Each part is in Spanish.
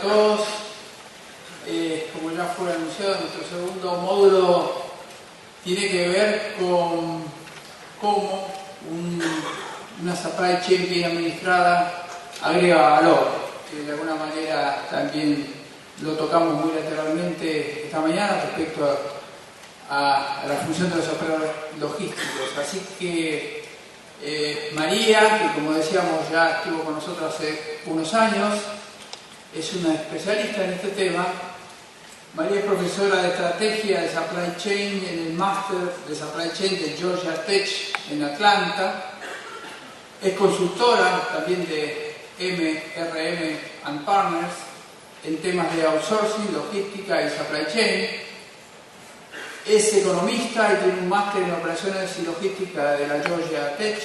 todos. Como ya fue anunciado, nuestro segundo módulo tiene que ver con cómo una supply chain bien administrada agrega valor, que de alguna manera también lo tocamos muy lateralmente esta mañana respecto a la función de los operadores logísticos. Así que María, que como decíamos ya estuvo con nosotros hace unos años, es una especialista en este tema. María es profesora de estrategia de Supply Chain en el Máster de Supply Chain de Georgia Tech en Atlanta. Es consultora también de MRM & Partners en temas de outsourcing, logística y supply chain. Es economista y tiene un máster en operaciones y logística de la Georgia Tech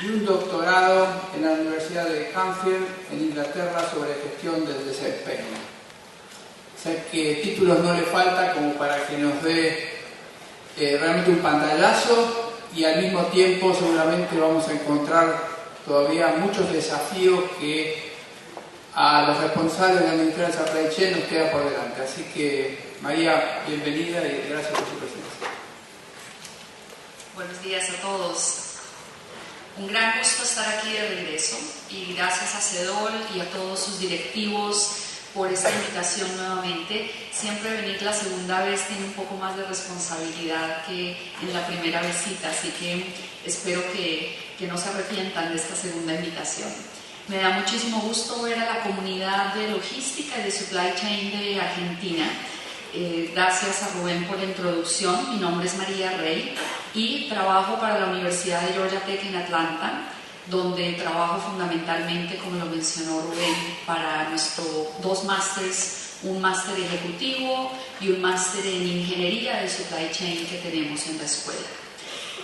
y un doctorado en la Universidad de Canfield en Inglaterra sobre gestión del desempeño. O sea que títulos no le falta como para que nos dé realmente un pantallazo, y al mismo tiempo seguramente vamos a encontrar todavía muchos desafíos que a los responsables de administrar el supply chain nos queda por delante. Así que María, bienvenida y gracias por su presencia. Buenos días a todos. Un gran gusto estar aquí de regreso y gracias a CEDOL y a todos sus directivos por esta invitación nuevamente. Siempre venir la segunda vez tiene un poco más de responsabilidad que en la primera visita, así que espero que no se arrepientan de esta segunda invitación. Me da muchísimo gusto ver a la comunidad de logística y de supply chain de Argentina. Gracias a Rubén por la introducción. Mi nombre es María Rey y trabajo para la Universidad de Georgia Tech en Atlanta, donde trabajo fundamentalmente, como lo mencionó Rubén, para nuestros dos másters, un máster ejecutivo y un máster en ingeniería de supply chain que tenemos en la escuela.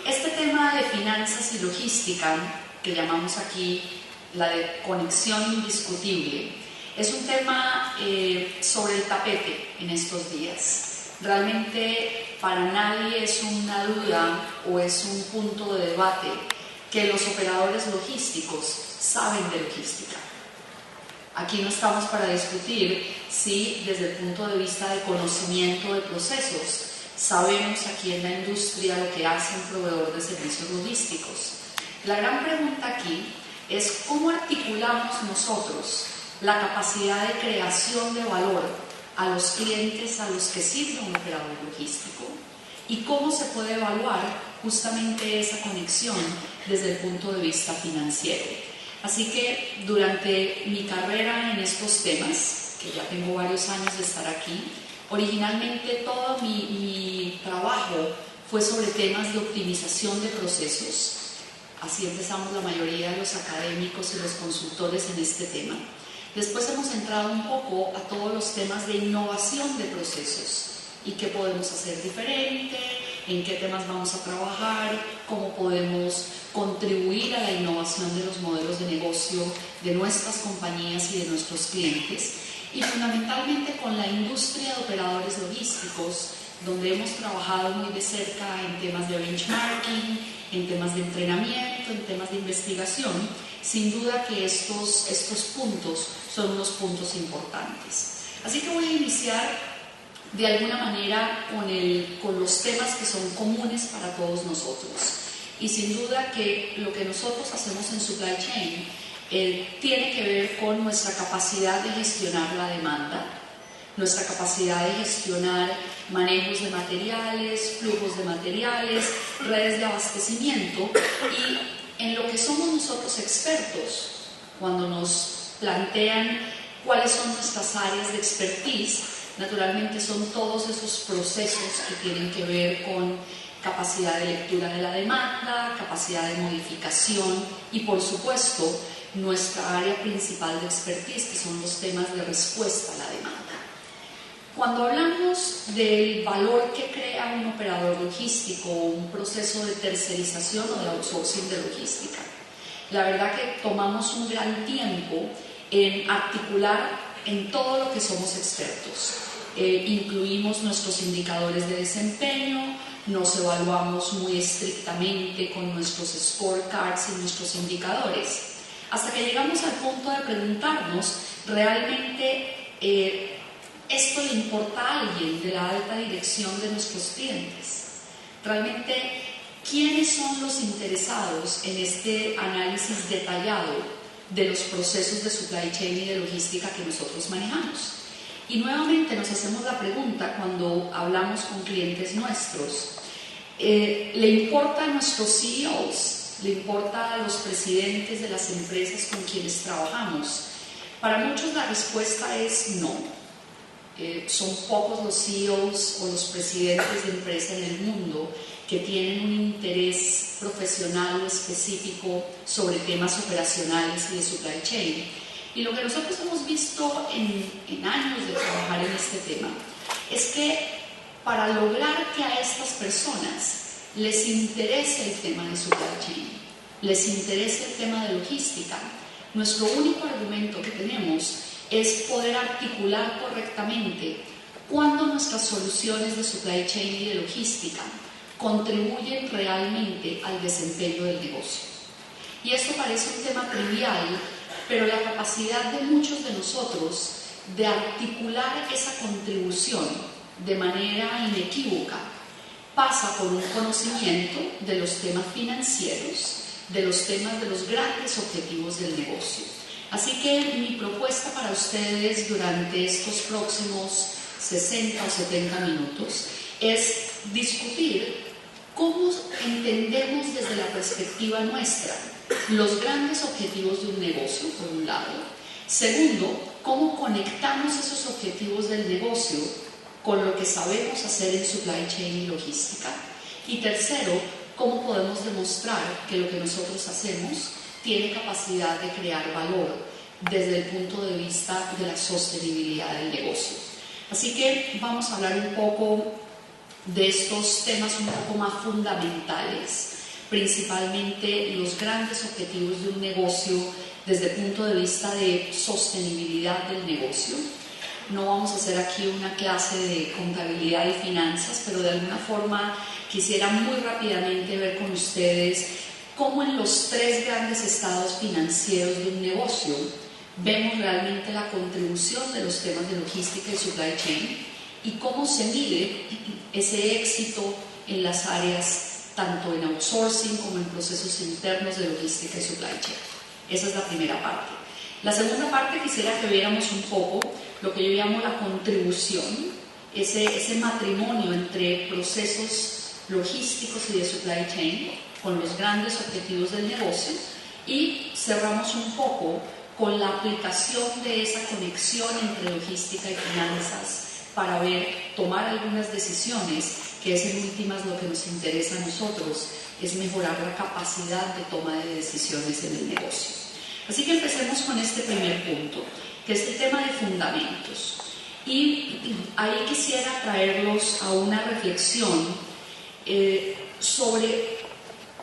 Este tema de finanzas y logística, que llamamos aquí la de conexión indiscutible, es un tema sobre el tapete en estos días. Realmente para nadie es una duda o es un punto de debate que los operadores logísticos saben de logística. Aquí no estamos para discutir si desde el punto de vista de conocimiento de procesos sabemos aquí en la industria lo que hace un proveedor de servicios logísticos. La gran pregunta aquí es cómo articulamos nosotros la capacidad de creación de valor a los clientes a los que sirve un operador logístico y cómo se puede evaluar justamente esa conexión desde el punto de vista financiero. Así que durante mi carrera en estos temas, que ya tengo varios años de estar aquí, originalmente todo mi trabajo fue sobre temas de optimización de procesos. Así empezamos la mayoría de los académicos y los consultores en este tema. Después hemos entrado un poco a todos los temas de innovación de procesos y qué podemos hacer diferente, en qué temas vamos a trabajar, cómo podemos contribuir a la innovación de los modelos de negocio de nuestras compañías y de nuestros clientes, y fundamentalmente con la industria de operadores logísticos, donde hemos trabajado muy de cerca en temas de benchmarking, en temas de entrenamiento, en temas de investigación. Sin duda que estos puntos son unos puntos importantes. Así que voy a iniciar de alguna manera con los temas que son comunes para todos nosotros. Y sin duda que lo que nosotros hacemos en supply chain tiene que ver con nuestra capacidad de gestionar la demanda, nuestra capacidad de gestionar manejos de materiales, flujos de materiales, redes de abastecimiento, y en lo que somos nosotros expertos cuando nos plantean cuáles son nuestras áreas de expertise. Naturalmente son todos esos procesos que tienen que ver con capacidad de lectura de la demanda, capacidad de modificación y, por supuesto, nuestra área principal de expertise, que son los temas de respuesta a la demanda. Cuando hablamos del valor que crea un operador logístico o un proceso de tercerización o de outsourcing de logística, la verdad que tomamos un gran tiempo en articular en todo lo que somos expertos. Incluimos nuestros indicadores de desempeño, nos evaluamos muy estrictamente con nuestros scorecards y nuestros indicadores, hasta que llegamos al punto de preguntarnos ¿realmente esto le importa a alguien de la alta dirección de nuestros clientes? ¿Realmente quiénes son los interesados en este análisis detallado de los procesos de supply chain y de logística que nosotros manejamos? Y nuevamente nos hacemos la pregunta cuando hablamos con clientes nuestros, ¿le importa a nuestros CEOs? ¿Le importa a los presidentes de las empresas con quienes trabajamos? Para muchos la respuesta es no. Son pocos los CEOs o los presidentes de empresas en el mundo que tienen un interés profesional o específico sobre temas operacionales y de supply chain. Y lo que nosotros hemos visto en años de trabajar en este tema es que para lograr que a estas personas les interese el tema de supply chain, les interese el tema de logística, nuestro único argumento que tenemos es poder articular correctamente cuándo nuestras soluciones de supply chain y de logística contribuyen realmente al desempeño del negocio. Y esto parece un tema trivial, pero la capacidad de muchos de nosotros de articular esa contribución de manera inequívoca pasa por un conocimiento de los temas financieros, de los temas de los grandes objetivos del negocio. Así que mi propuesta para ustedes durante estos próximos 60 o 70 minutos es discutir cómo entendemos desde la perspectiva nuestra los grandes objetivos de un negocio, por un lado. Segundo, cómo conectamos esos objetivos del negocio con lo que sabemos hacer en supply chain y logística. Y tercero, cómo podemos demostrar que lo que nosotros hacemos tiene capacidad de crear valor desde el punto de vista de la sostenibilidad del negocio. Así que vamos a hablar un poco de estos temas un poco más fundamentales, principalmente los grandes objetivos de un negocio desde el punto de vista de sostenibilidad del negocio. No vamos a hacer aquí una clase de contabilidad y finanzas, pero de alguna forma quisiera muy rápidamente ver con ustedes cómo en los tres grandes estados financieros de un negocio vemos realmente la contribución de los temas de logística y supply chain y cómo se mide ese éxito en las áreas tanto en outsourcing como en procesos internos de logística y supply chain. Esa es la primera parte. La segunda parte quisiera que viéramos un poco lo que yo llamo la contribución, ese matrimonio entre procesos logísticos y de supply chain con los grandes objetivos del negocio, y cerramos un poco con la aplicación de esa conexión entre logística y finanzas para tomar algunas decisiones, que es en últimas lo que nos interesa a nosotros, es mejorar la capacidad de toma de decisiones en el negocio. Así que empecemos con este primer punto, que es el tema de fundamentos. Y ahí quisiera traerlos a una reflexión sobre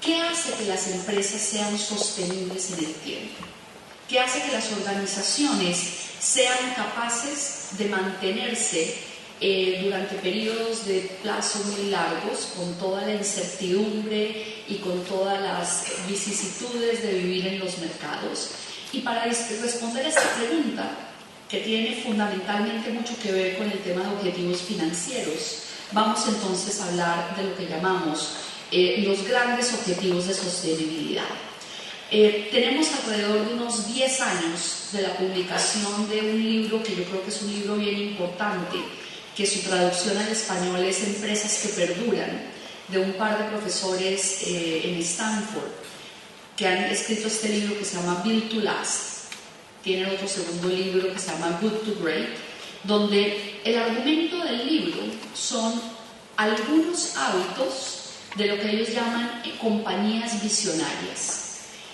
qué hace que las empresas sean sostenibles en el tiempo, qué hace que las organizaciones sean capaces de mantenerse durante periodos de plazo muy largos, con toda la incertidumbre y con todas las vicisitudes de vivir en los mercados. Y para responder a esta pregunta, que tiene fundamentalmente mucho que ver con el tema de objetivos financieros, vamos entonces a hablar de lo que llamamos los grandes objetivos de sostenibilidad. Tenemos alrededor de unos 10 años de la publicación de un libro que yo creo que es un libro bien importante, que su traducción al español es Empresas que Perduran, de un par de profesores en Stanford, que han escrito este libro que se llama Built to Last. Tienen otro segundo libro que se llama Good to Great, donde el argumento del libro son algunos hábitos de lo que ellos llaman compañías visionarias.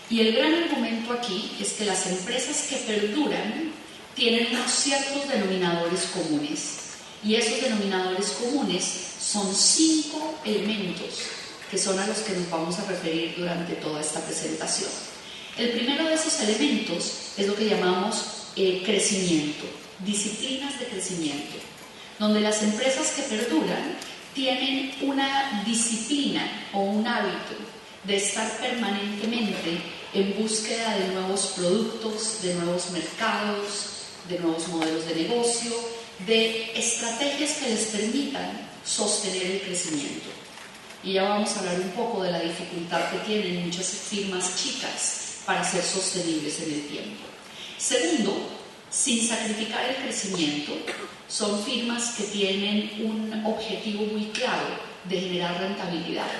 Y el gran argumento aquí es que las empresas que perduran tienen unos ciertos denominadores comunes. Y esos denominadores comunes son 5 elementos que son a los que nos vamos a referir durante toda esta presentación. El primero de esos elementos es lo que llamamos crecimiento, disciplinas de crecimiento, donde las empresas que perduran tienen una disciplina o un hábito de estar permanentemente en búsqueda de nuevos productos, de nuevos mercados, de nuevos modelos de negocio, de estrategias que les permitan sostener el crecimiento. Y ya vamos a hablar un poco de la dificultad que tienen muchas firmas chicas para ser sostenibles en el tiempo. Segundo, sin sacrificar el crecimiento, son firmas que tienen un objetivo muy claro de generar rentabilidad,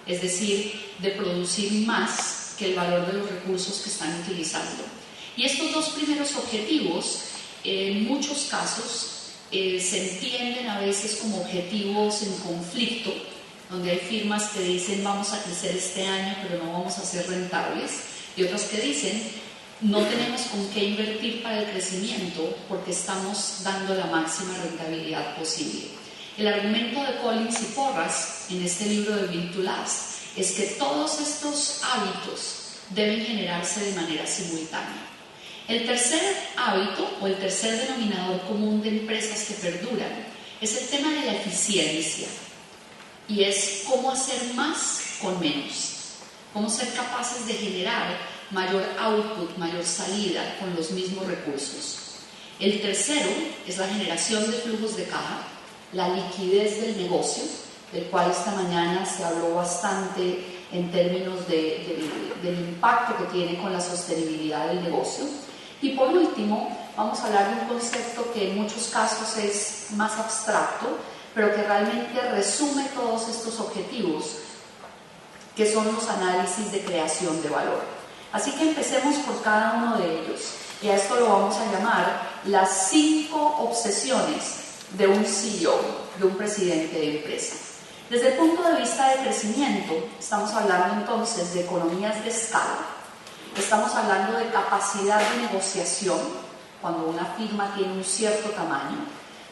es decir, de producir más que el valor de los recursos que están utilizando. Y estos dos primeros objetivos, en muchos casos, se entienden a veces como objetivos en conflicto, donde hay firmas que dicen vamos a crecer este año pero no vamos a ser rentables, y otras que dicen no tenemos con qué invertir para el crecimiento porque estamos dando la máxima rentabilidad posible. El argumento de Collins y Porras en este libro de Build to Last es que todos estos hábitos deben generarse de manera simultánea. El tercer hábito o el tercer denominador común de empresas que perduran es el tema de la eficiencia, y es cómo hacer más con menos, cómo ser capaces de generar mayor output, mayor salida con los mismos recursos. El tercero es la generación de flujos de caja, la liquidez del negocio, del cual esta mañana se habló bastante en términos del impacto que tiene con la sostenibilidad del negocio. Y por último, vamos a hablar de un concepto que en muchos casos es más abstracto, pero que realmente resume todos estos objetivos, que son los análisis de creación de valor. Así que empecemos por cada uno de ellos, y a esto lo vamos a llamar las 5 obsesiones de un CEO, de un presidente de empresa. Desde el punto de vista de crecimiento, estamos hablando entonces de economías de escala, estamos hablando de capacidad de negociación, cuando una firma tiene un cierto tamaño,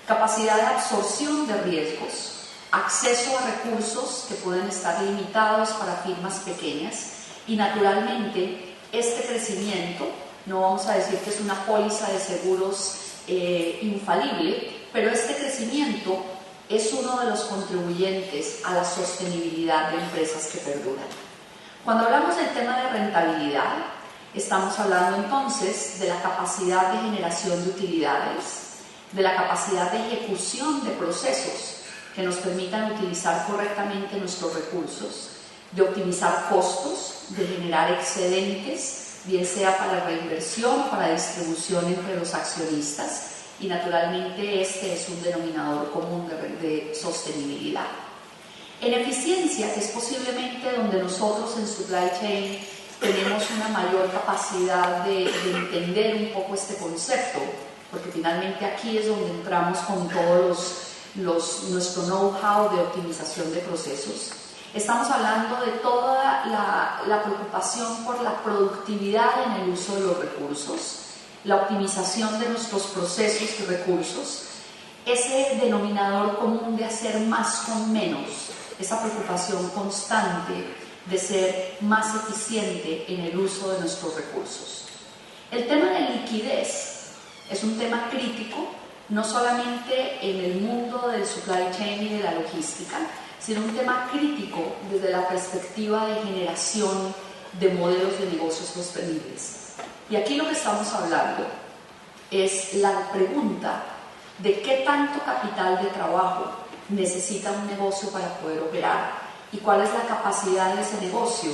capacidad de absorción de riesgos, acceso a recursos que pueden estar limitados para firmas pequeñas, y naturalmente este crecimiento, no vamos a decir que es una póliza de seguros infalible, pero este crecimiento es uno de los contribuyentes a la sostenibilidad de empresas que perduran. Cuando hablamos del tema de rentabilidad, estamos hablando entonces de la capacidad de generación de utilidades, de la capacidad de ejecución de procesos que nos permitan utilizar correctamente nuestros recursos, de optimizar costos, de generar excedentes, bien sea para reinversión o para distribución entre los accionistas, y naturalmente este es un denominador común de sostenibilidad. En eficiencia, que es posiblemente donde nosotros en Supply Chain tenemos una mayor capacidad de entender un poco este concepto, porque finalmente aquí es donde entramos con todos nuestro know-how de optimización de procesos. Estamos hablando de toda la preocupación por la productividad en el uso de los recursos, la optimización de nuestros procesos y recursos, ese denominador común de hacer más con menos, esa preocupación constante de ser más eficiente en el uso de nuestros recursos. El tema de liquidez es un tema crítico, no solamente en el mundo del supply chain y de la logística, sino un tema crítico desde la perspectiva de generación de modelos de negocios sostenibles. Y aquí lo que estamos hablando es la pregunta de qué tanto capital de trabajo necesita un negocio para poder operar y cuál es la capacidad de ese negocio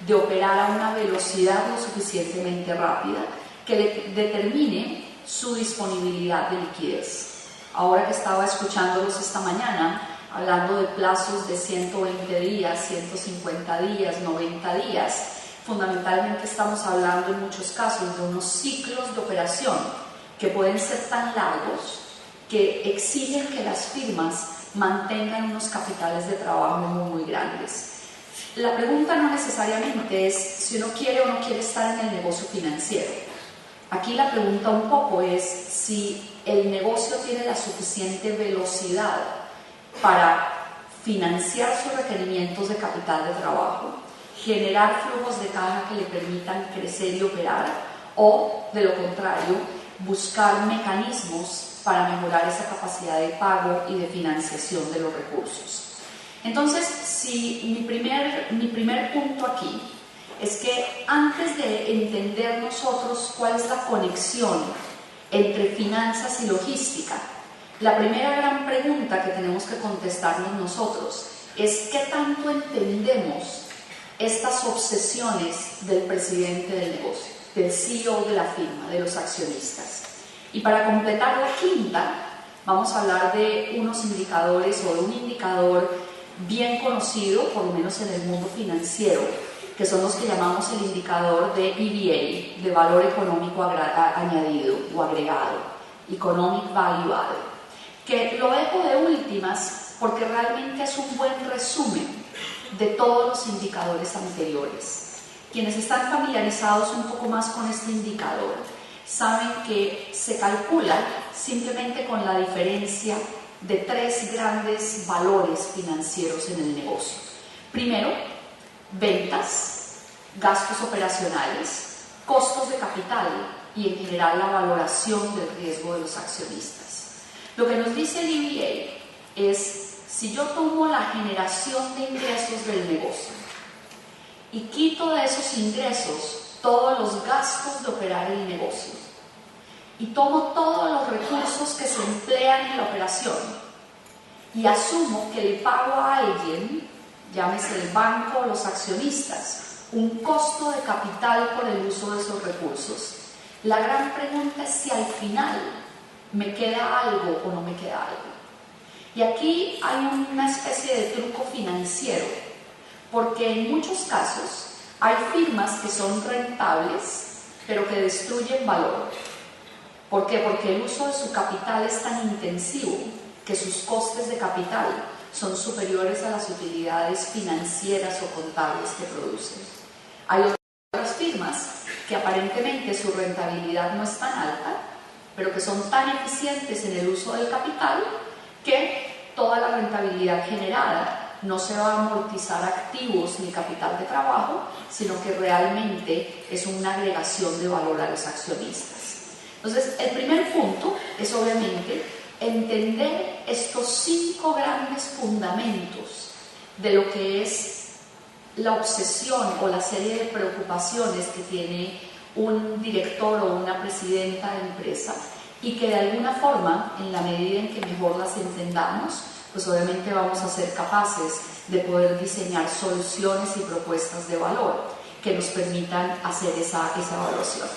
de operar a una velocidad lo suficientemente rápida que determine su disponibilidad de liquidez. Ahora que estaba escuchándolos esta mañana, hablando de plazos de 120 días, 150 días, 90 días, fundamentalmente estamos hablando en muchos casos de unos ciclos de operación que pueden ser tan largos que exigen que las firmas mantengan unos capitales de trabajo muy grandes. La pregunta no necesariamente es si uno quiere o no quiere estar en el negocio financiero. Aquí la pregunta un poco es si el negocio tiene la suficiente velocidad para financiar sus requerimientos de capital de trabajo, generar flujos de caja que le permitan crecer y operar, o, de lo contrario, buscar mecanismos para mejorar esa capacidad de pago y de financiación de los recursos. Entonces, si mi primer punto aquí es que antes de entender nosotros cuál es la conexión entre finanzas y logística, la primera gran pregunta que tenemos que contestarnos nosotros es ¿qué tanto entendemos estas obsesiones del presidente del negocio, del CEO de la firma, de los accionistas? Y para completar la quinta, vamos a hablar de unos indicadores o de un indicador bien conocido, por lo menos en el mundo financiero, que son los que llamamos el indicador de EVA, de valor económico añadido o agregado, Economic Value Added, que lo dejo de últimas porque realmente es un buen resumen de todos los indicadores anteriores. Quienes están familiarizados un poco más con este indicador saben que se calcula simplemente con la diferencia de tres grandes valores financieros en el negocio. Primero, ventas, gastos operacionales, costos de capital y en general la valoración del riesgo de los accionistas. Lo que nos dice el EVA es, si yo tomo la generación de ingresos del negocio y quito de esos ingresos todos los gastos de operar el negocio y tomo todos los recursos que se emplean en la operación y asumo que le pago a alguien, llámese el banco o los accionistas, un costo de capital por el uso de esos recursos, la gran pregunta es si al final me queda algo o no me queda algo. Y aquí hay una especie de truco financiero, porque en muchos casos hay firmas que son rentables, pero que destruyen valor. ¿Por qué? Porque el uso de su capital es tan intensivo que sus costes de capital son superiores a las utilidades financieras o contables que producen. Hay otras firmas que aparentemente su rentabilidad no es tan alta, pero que son tan eficientes en el uso del capital que toda la rentabilidad generada no se va a amortizar activos ni capital de trabajo, sino que realmente es una agregación de valor a los accionistas. Entonces, el primer punto es obviamente entender estos 5 grandes fundamentos de lo que es la obsesión o la serie de preocupaciones que tiene un director o una presidenta de empresa y que de alguna forma, en la medida en que mejor las entendamos, pues obviamente vamos a ser capaces de poder diseñar soluciones y propuestas de valor que nos permitan hacer esa evaluación.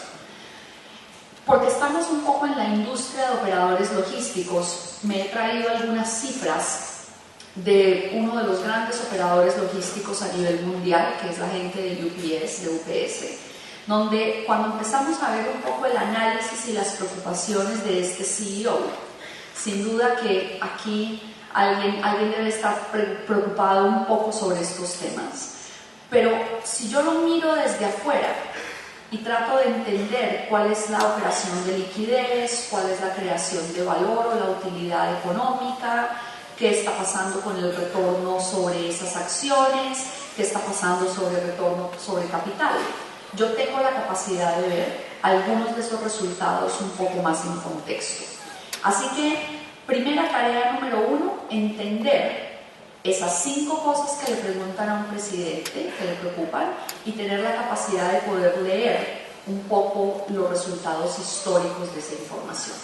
Porque estamos un poco en la industria de operadores logísticos, me he traído algunas cifras de uno de los grandes operadores logísticos a nivel mundial, que es la gente de UPS, donde cuando empezamos a ver un poco el análisis y las preocupaciones de este CEO, sin duda que aquí alguien debe estar preocupado un poco sobre estos temas. Pero si yo lo miro desde afuera y trato de entender cuál es la operación de liquidez, cuál es la creación de valor o la utilidad económica, qué está pasando con el retorno sobre esas acciones, qué está pasando sobre el retorno sobre capital, yo tengo la capacidad de ver algunos de esos resultados un poco más en contexto. Así que, primera tarea número 1, entender esas 5 cosas que le preguntan a un presidente, que le preocupan, y tener la capacidad de poder leer un poco los resultados históricos de esa información.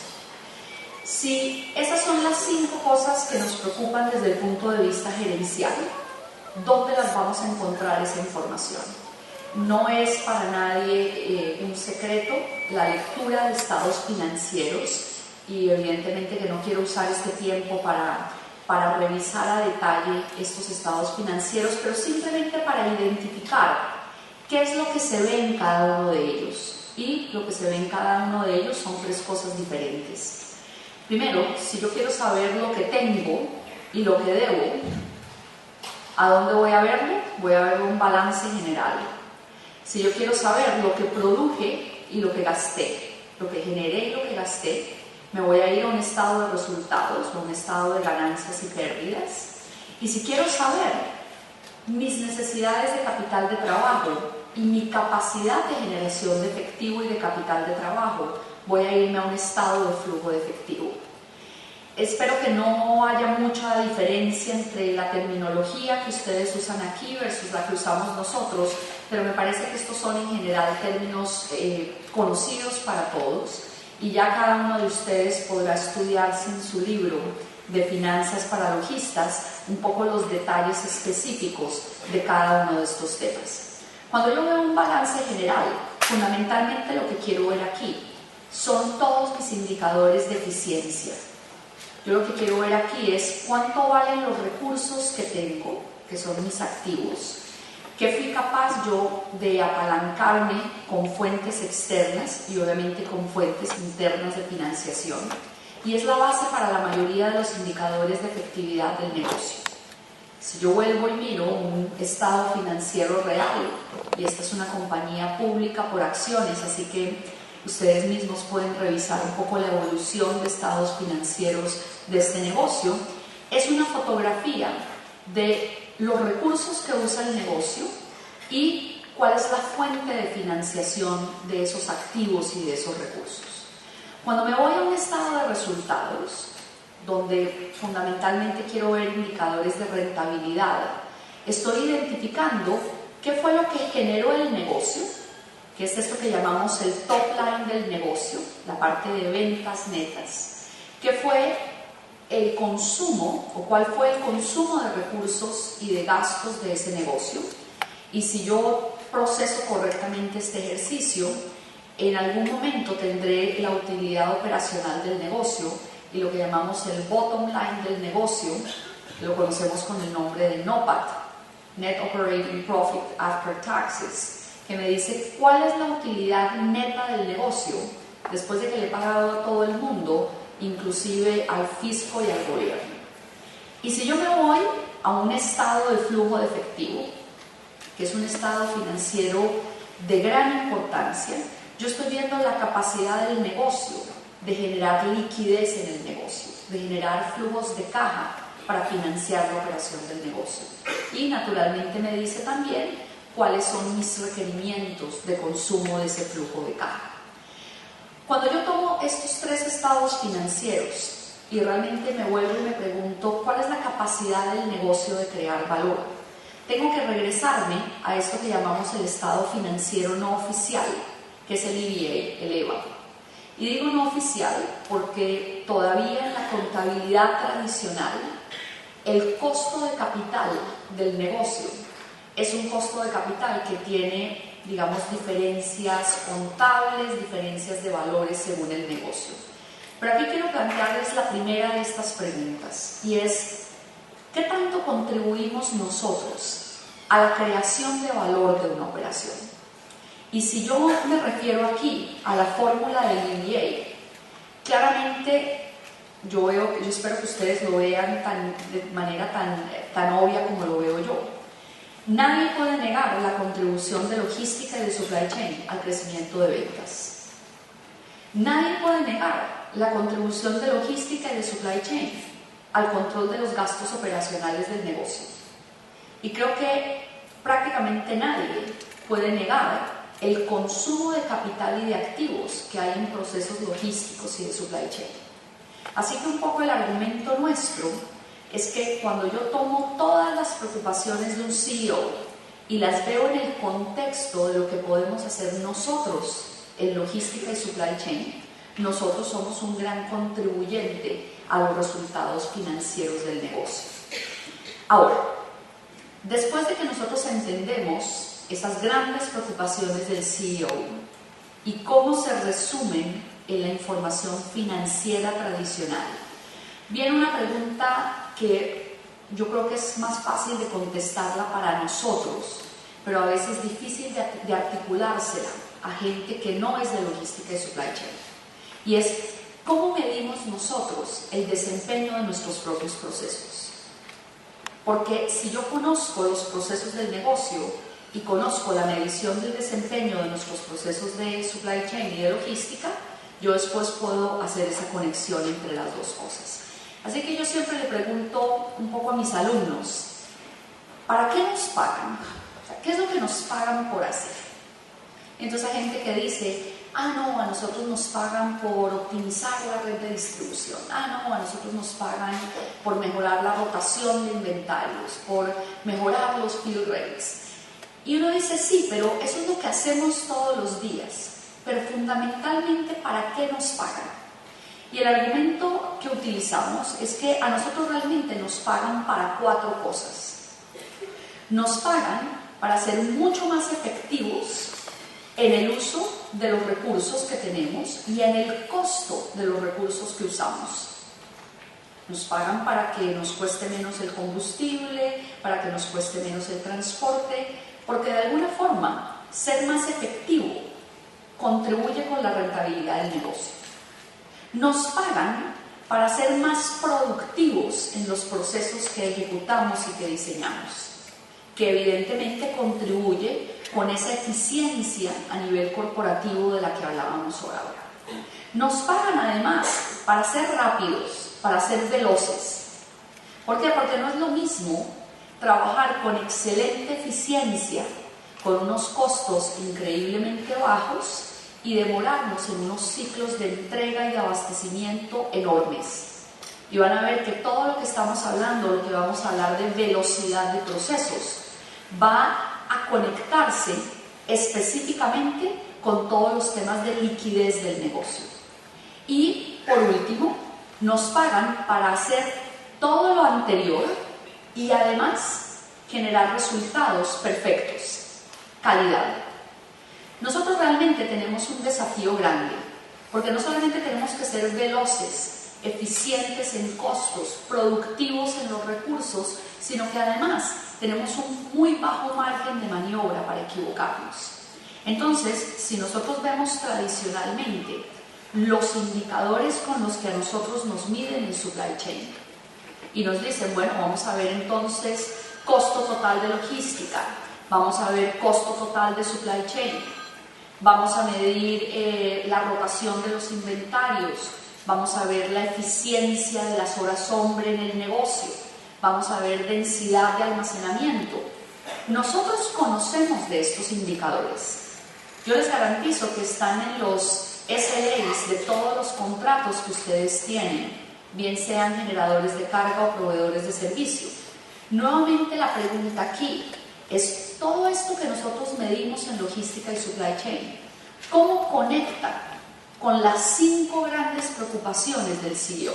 Si esas son las 5 cosas que nos preocupan desde el punto de vista gerencial, ¿dónde las vamos a encontrar esa información? No es para nadie un secreto la lectura de estados financieros, y evidentemente que no quiero usar este tiempo para revisar a detalle estos estados financieros, pero simplemente para identificar qué es lo que se ve en cada uno de ellos. Y lo que se ve en cada uno de ellos son 3 cosas diferentes. Primero, si yo quiero saber lo que tengo y lo que debo, ¿a dónde voy a verlo? Voy a ver un balance general. Si yo quiero saber lo que produje y lo que gasté, lo que generé y lo que gasté, me voy a ir a un estado de resultados, a un estado de ganancias y pérdidas. Y si quiero saber mis necesidades de capital de trabajo y mi capacidad de generación de efectivo y de capital de trabajo, voy a irme a un estado de flujo de efectivo. Espero que no haya mucha diferencia entre la terminología que ustedes usan aquí versus la que usamos nosotros, pero me parece que estos son en general términos conocidos para todos y ya cada uno de ustedes podrá estudiarse en su libro de Finanzas para Logistas un poco los detalles específicos de cada uno de estos temas. Cuando yo veo un balance general, fundamentalmente lo que quiero ver aquí son todos mis indicadores de eficiencia. Yo lo que quiero ver aquí es cuánto valen los recursos que tengo, que son mis activos, qué fui capaz yo de apalancarme con fuentes externas y obviamente con fuentes internas de financiación, y es la base para la mayoría de los indicadores de efectividad del negocio. Si yo vuelvo y miro un estado financiero real, y esta es una compañía pública por acciones, así que ustedes mismos pueden revisar un poco la evolución de estados financieros de este negocio, es una fotografía de los recursos que usa el negocio y cuál es la fuente de financiación de esos activos y de esos recursos. Cuando me voy a un estado de resultados, donde fundamentalmente quiero ver indicadores de rentabilidad, estoy identificando qué fue lo que generó el negocio, que es esto que llamamos el top line del negocio, la parte de ventas netas, qué fue el consumo o cuál fue el consumo de recursos y de gastos de ese negocio, y si yo proceso correctamente este ejercicio, en algún momento tendré la utilidad operacional del negocio y lo que llamamos el bottom line del negocio, lo conocemos con el nombre de NOPAT, Net Operating Profit After Taxes, que me dice cuál es la utilidad neta del negocio después de que le he pagado a todo el mundo, inclusive al fisco y al gobierno. Y si yo me voy a un estado de flujo de efectivo, que es un estado financiero de gran importancia, yo estoy viendo la capacidad del negocio de generar liquidez en el negocio, de generar flujos de caja para financiar la operación del negocio. Y naturalmente me dice también cuáles son mis requerimientos de consumo de ese flujo de caja. Cuando yo tomo estos tres estados financieros y realmente me vuelvo y me pregunto cuál es la capacidad del negocio de crear valor, tengo que regresarme a esto que llamamos el estado financiero no oficial, que es el EVA, el EVA. Y digo no oficial porque todavía en la contabilidad tradicional el costo de capital del negocio es un costo de capital que tiene, digamos, diferencias contables, diferencias de valores según el negocio. Pero aquí quiero plantearles la primera de estas preguntas, y es ¿qué tanto contribuimos nosotros a la creación de valor de una operación? Y si yo me refiero aquí a la fórmula del EVA, claramente yo espero que ustedes lo vean de manera tan obvia como lo veo yo. Nadie puede negar la contribución de logística y de supply chain al crecimiento de ventas. Nadie puede negar la contribución de logística y de supply chain al control de los gastos operacionales del negocio. Y creo que prácticamente nadie puede negar el consumo de capital y de activos que hay en procesos logísticos y de supply chain. Así que un poco el argumento nuestro es que cuando yo tomo todas las preocupaciones de un CEO y las veo en el contexto de lo que podemos hacer nosotros en logística y supply chain, nosotros somos un gran contribuyente a los resultados financieros del negocio. Ahora, después de que nosotros entendemos esas grandes preocupaciones del CEO y cómo se resumen en la información financiera tradicional, viene una pregunta que yo creo que es más fácil de contestarla para nosotros, pero a veces difícil de articulársela a gente que no es de logística y supply chain. Y es, ¿cómo medimos nosotros el desempeño de nuestros propios procesos? Porque si yo conozco los procesos del negocio y conozco la medición del desempeño de nuestros procesos de supply chain y de logística, yo después puedo hacer esa conexión entre las dos cosas. Así que yo siempre le pregunto un poco a mis alumnos, ¿para qué nos pagan? O sea, ¿qué es lo que nos pagan por hacer? Entonces hay gente que dice, no, a nosotros nos pagan por optimizar la red de distribución, no, a nosotros nos pagan por mejorar la rotación de inventarios, por mejorar los fill rates. Y uno dice, sí, pero eso es lo que hacemos todos los días. pero fundamentalmente, ¿para qué nos pagan? Y el argumento que utilizamos es que a nosotros realmente nos pagan para 4 cosas. Nos pagan para ser mucho más efectivos en el uso de los recursos que tenemos y en el costo de los recursos que usamos. Nos pagan para que nos cueste menos el combustible, para que nos cueste menos el transporte, porque de alguna forma ser más efectivo contribuye con la rentabilidad del negocio. Nos pagan para ser más productivos en los procesos que ejecutamos y que diseñamos, que evidentemente contribuye con esa eficiencia a nivel corporativo de la que hablábamos ahora. Nos pagan además para ser rápidos, para ser veloces. ¿Por qué? Porque no es lo mismo trabajar con excelente eficiencia, con unos costos increíblemente bajos y demorarnos en unos ciclos de entrega y de abastecimiento enormes. Y van a ver que todo lo que estamos hablando, lo que vamos a hablar de velocidad de procesos, va a conectarse específicamente con todos los temas de liquidez del negocio. Y por último, nos pagan para hacer todo lo anterior y además generar resultados perfectos, calidad. Nosotros realmente tenemos un desafío grande, porque no solamente tenemos que ser veloces, eficientes en costos, productivos en los recursos, sino que además tenemos un muy bajo margen de maniobra para equivocarnos. Entonces, si nosotros vemos tradicionalmente los indicadores con los que a nosotros nos miden en supply chain y nos dicen, bueno, vamos a ver entonces costo total de logística, vamos a ver costo total de supply chain, vamos a medir la rotación de los inventarios, vamos a ver la eficiencia de las horas hombre en el negocio, vamos a ver densidad de almacenamiento. Nosotros conocemos de estos indicadores. Yo les garantizo que están en los SLAs de todos los contratos que ustedes tienen, bien sean generadores de carga o proveedores de servicio. Nuevamente la pregunta aquí es, todo esto que nosotros medimos en logística y supply chain, ¿cómo conecta con las 5 grandes preocupaciones del CEO?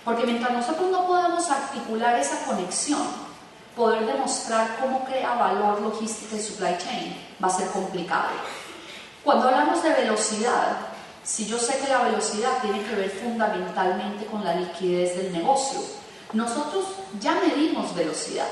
Porque mientras nosotros no podamos articular esa conexión, poder demostrar cómo crea valor logística y supply chain va a ser complicado. Cuando hablamos de velocidad, si yo sé que la velocidad tiene que ver fundamentalmente con la liquidez del negocio, nosotros ya medimos velocidad.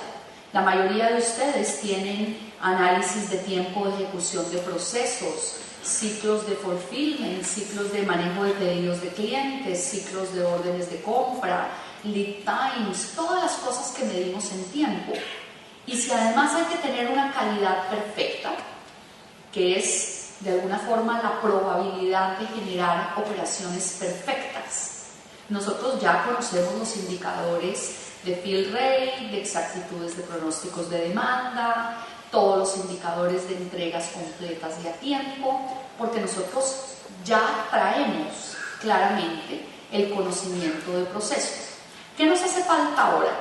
La mayoría de ustedes tienen análisis de tiempo de ejecución de procesos, ciclos de fulfillment, ciclos de manejo de pedidos de clientes, ciclos de órdenes de compra, lead times, todas las cosas que medimos en tiempo. Y si además hay que tener una calidad perfecta, que es de alguna forma la probabilidad de generar operaciones perfectas, nosotros ya conocemos los indicadores de fill rate, de exactitudes de pronósticos de demanda, todos los indicadores de entregas completas y a tiempo, porque nosotros ya traemos claramente el conocimiento del proceso. ¿Qué nos hace falta ahora?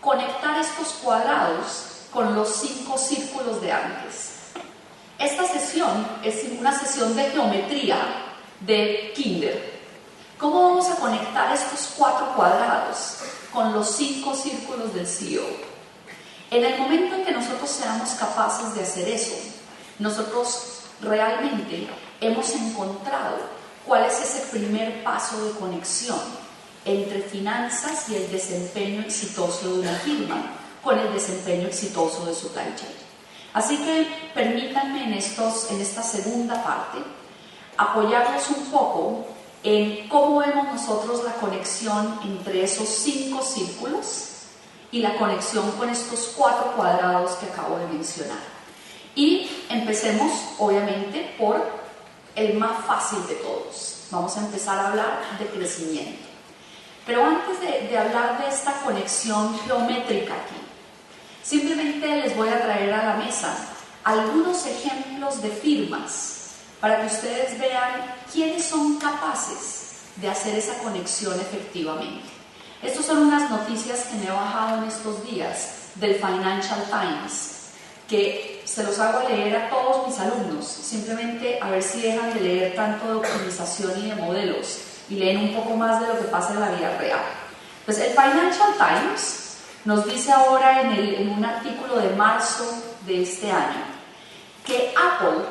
Conectar estos cuadrados con los 5 círculos de antes. Esta sesión es una sesión de geometría de kinder. ¿Cómo vamos a conectar estos 4 cuadrados con los 5 círculos del CEO? En el momento en que nosotros seamos capaces de hacer eso, nosotros realmente hemos encontrado cuál es ese primer paso de conexión entre finanzas y el desempeño exitoso de una firma con el desempeño exitoso de supply chain. Así que permítanme en esta segunda parte apoyarlos un poco en cómo vemos nosotros la conexión entre esos 5 círculos y la conexión con estos 4 cuadrados que acabo de mencionar. Y empecemos, obviamente, por el más fácil de todos. Vamos a empezar a hablar de crecimiento. Pero antes de hablar de esta conexión geométrica aquí, simplemente les voy a traer a la mesa algunos ejemplos de firmas para que ustedes vean quiénes son capaces de hacer esa conexión efectivamente. Estas son unas noticias que me he bajado en estos días del Financial Times que se los hago leer a todos mis alumnos, simplemente a ver si dejan de leer tanto de optimización y de modelos y leen un poco más de lo que pasa en la vida real. Pues el Financial Times nos dice ahora en un artículo de marzo de este año que Apple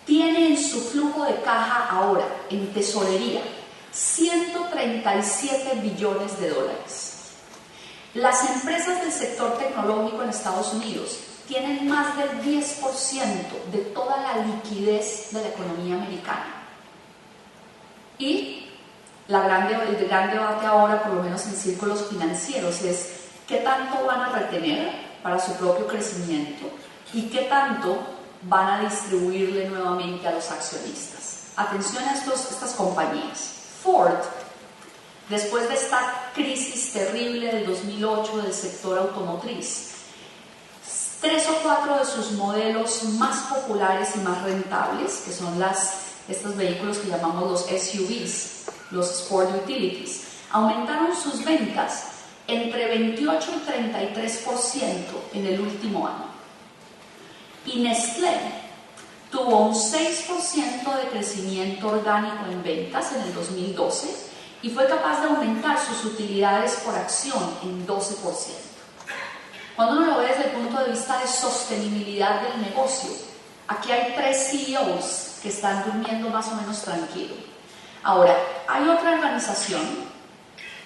tiene en su flujo de caja ahora, en tesorería, 137 billones de dólares. Las empresas del sector tecnológico en Estados Unidos tienen más del 10% de toda la liquidez de la economía americana. Y el gran debate ahora, por lo menos en círculos financieros, es qué tanto van a retener para su propio crecimiento y qué tanto van a distribuirle nuevamente a los accionistas. Atención a estas compañías. Ford, después de esta crisis terrible del 2008 del sector automotriz, 3 o 4 de sus modelos más populares y más rentables, que son estos vehículos que llamamos los SUVs, los Sport Utilities, aumentaron sus ventas entre 28 y 33% en el último año. Y Nestlé tuvo un 6% de crecimiento orgánico en ventas en el 2012 y fue capaz de aumentar sus utilidades por acción en 12%. Cuando uno lo ve desde el punto de vista de sostenibilidad del negocio, aquí hay 3 CEOs que están durmiendo más o menos tranquilo. Ahora, hay otra organización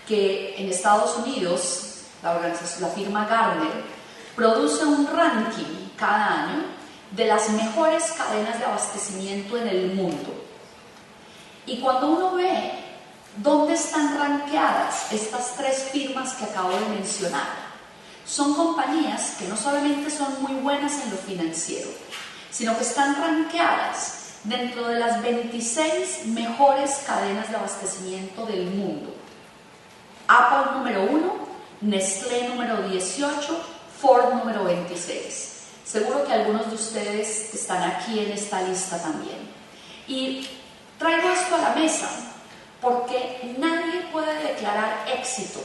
que en Estados Unidos, la firma Gartner, produce un ranking cada año de las mejores cadenas de abastecimiento en el mundo. Y cuando uno ve dónde están rankeadas estas 3 firmas que acabo de mencionar, son compañías que no solamente son muy buenas en lo financiero, sino que están rankeadas dentro de las 26 mejores cadenas de abastecimiento del mundo. Apple número 1, Nestlé número 18, Ford número 26. Seguro que algunos de ustedes están aquí en esta lista también. Y traigo esto a la mesa porque nadie puede declarar éxito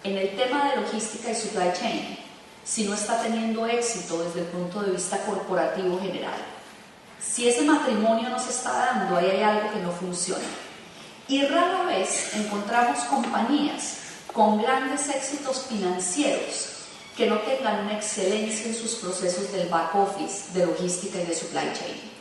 en el tema de logística y supply chain si no está teniendo éxito desde el punto de vista corporativo general. Si ese matrimonio no se está dando, ahí hay algo que no funciona. Y rara vez encontramos compañías con grandes éxitos financieros que no tengan una excelencia en sus procesos del back office, de logística y de supply chain.